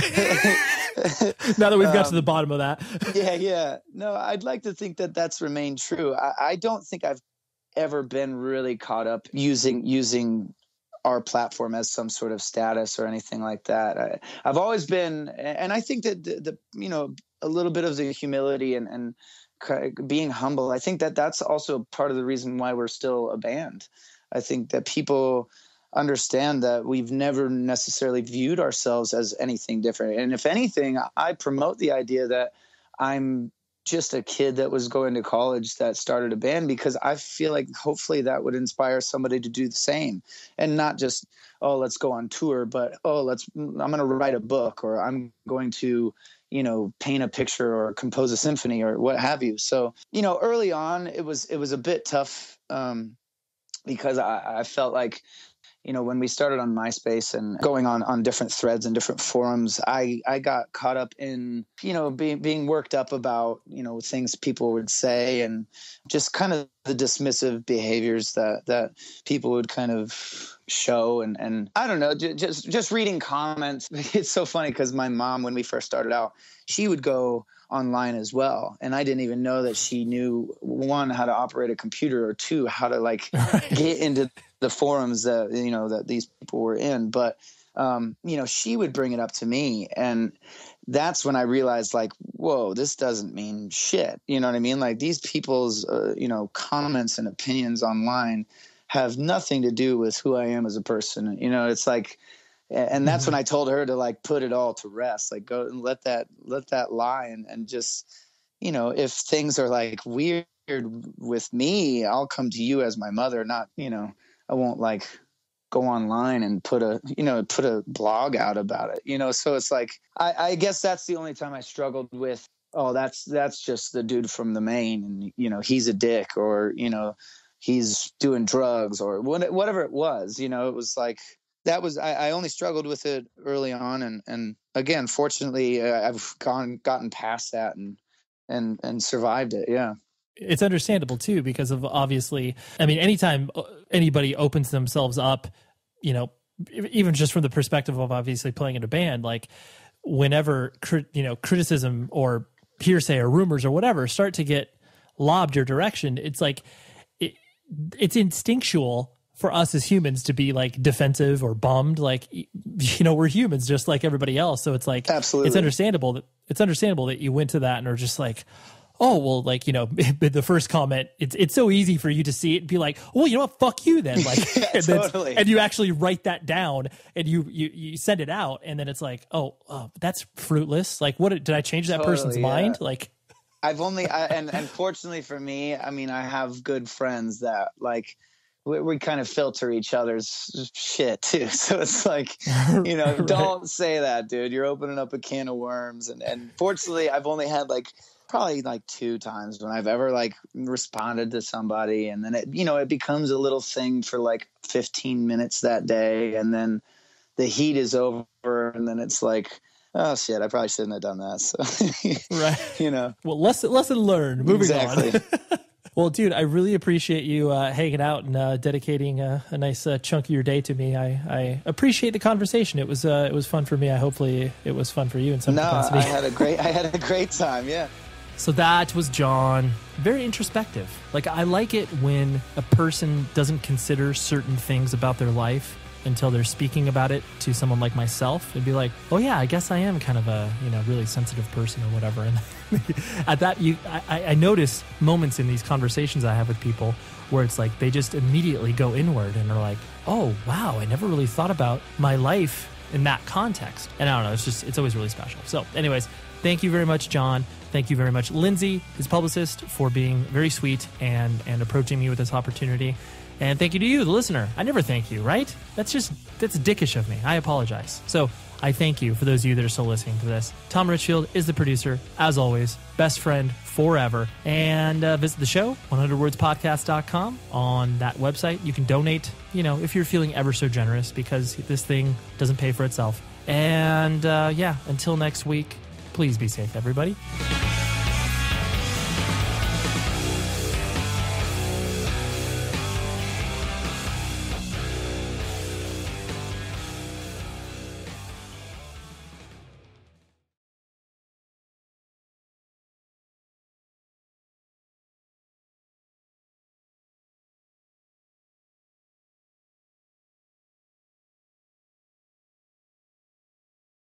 Now that we've got to the bottom of that. Yeah. No, I'd like to think that that's remained true. I don't think I've ever been really caught up using our platform as some sort of status or anything like that. I've always been, and I think that the a little bit of the humility and being humble, I think that that's also part of the reason why we're still a band. I think that people understand that we've never necessarily viewed ourselves as anything different. And if anything, I promote the idea that I'm just a kid that was going to college that started a band, because I feel like hopefully that would inspire somebody to do the same, and not just, oh, let's go on tour, but I'm going to write a book, or I'm going to, paint a picture or compose a symphony or what have you. So, early on it was a bit tough, because I felt like, you know, when we started on MySpace and going on different threads and different forums, I got caught up in, you know, being worked up about, you know, things people would say and just kind of the dismissive behaviors that people would kind of show. And I don't know, just reading comments. It's so funny because my mom, when we first started out, she would go online as well. And I didn't even know that she knew, one, how to operate a computer, or two, how to like get into the forums that, you know, that these people were in. But, you know, she would bring it up to me. And that's when I realized, like, whoa, this doesn't mean shit. You know what I mean? Like, these people's, you know, comments and opinions online have nothing to do with who I am as a person. You know, it's like, and that's when I told her to like put it all to rest, like go and let that lie, and just, you know, if things are like weird with me, I'll come to you as my mother, not, you know, I won't like go online and put a blog out about it, you know? So it's like, I guess that's the only time I struggled with, oh, that's just the dude from the Maine, and, you know, he's a dick, or, you know, he's doing drugs, or whatever it was, you know. It was like, that was, I only struggled with it early on. And again, fortunately, I've gotten past that and survived it. Yeah. It's understandable too, because of, obviously, I mean, anytime anybody opens themselves up, you know, even just from the perspective of obviously playing in a band, like whenever, you know, criticism or hearsay or rumors or whatever start to get lobbed your direction, it's like, it's instinctual for us as humans to be like defensive or bummed. Like, you know, we're humans just like everybody else. So it's like, absolutely, it's understandable that you went to that and are just like, oh, well, like, you know, the first comment, it's so easy for you to see it and be like, well, you know what, fuck you then. Like, yeah, totally. And you actually write that down and you send it out. And then it's like, oh, that's fruitless. Like, what, did I change that person's mind? Like, and fortunately for me, I mean, I have good friends that like, we kind of filter each other's shit too. So it's like, you know, right. Don't say that, dude. You're opening up a can of worms. And fortunately, I've only had like probably like 2 times when I've ever like responded to somebody, and then it, you know, it becomes a little thing for like 15 minutes that day, and then the heat is over, and then it's like, oh shit, I probably shouldn't have done that. So, right. You know, well, lesson learned. Moving exactly. on. Well, dude, I really appreciate you hanging out and dedicating a nice chunk of your day to me. I appreciate the conversation. It was fun for me. Hopefully it was fun for you in some capacity. I had a great time. Yeah. So that was John. Very introspective. Like, I like it when a person doesn't consider certain things about their life until they're speaking about it to someone like myself. It'd be like, oh yeah, I guess I am kind of a, you know, really sensitive person or whatever. And at that, I notice moments in these conversations I have with people where it's like they just immediately go inward and are like, oh wow, I never really thought about my life in that context. And I don't know, it's always really special. So anyways, thank you very much, John. Thank you very much, Lindsay, his publicist, for being very sweet and approaching me with this opportunity. And thank you to you, the listener. I never thank you, right? That's dickish of me. I apologize. So I thank you for those of you that are still listening to this. Tom Richfield is the producer, as always, best friend forever. And visit the show, 100wordspodcast.com. On that website, you can donate, you know, if you're feeling ever so generous, because this thing doesn't pay for itself. And yeah, until next week, please be safe, everybody.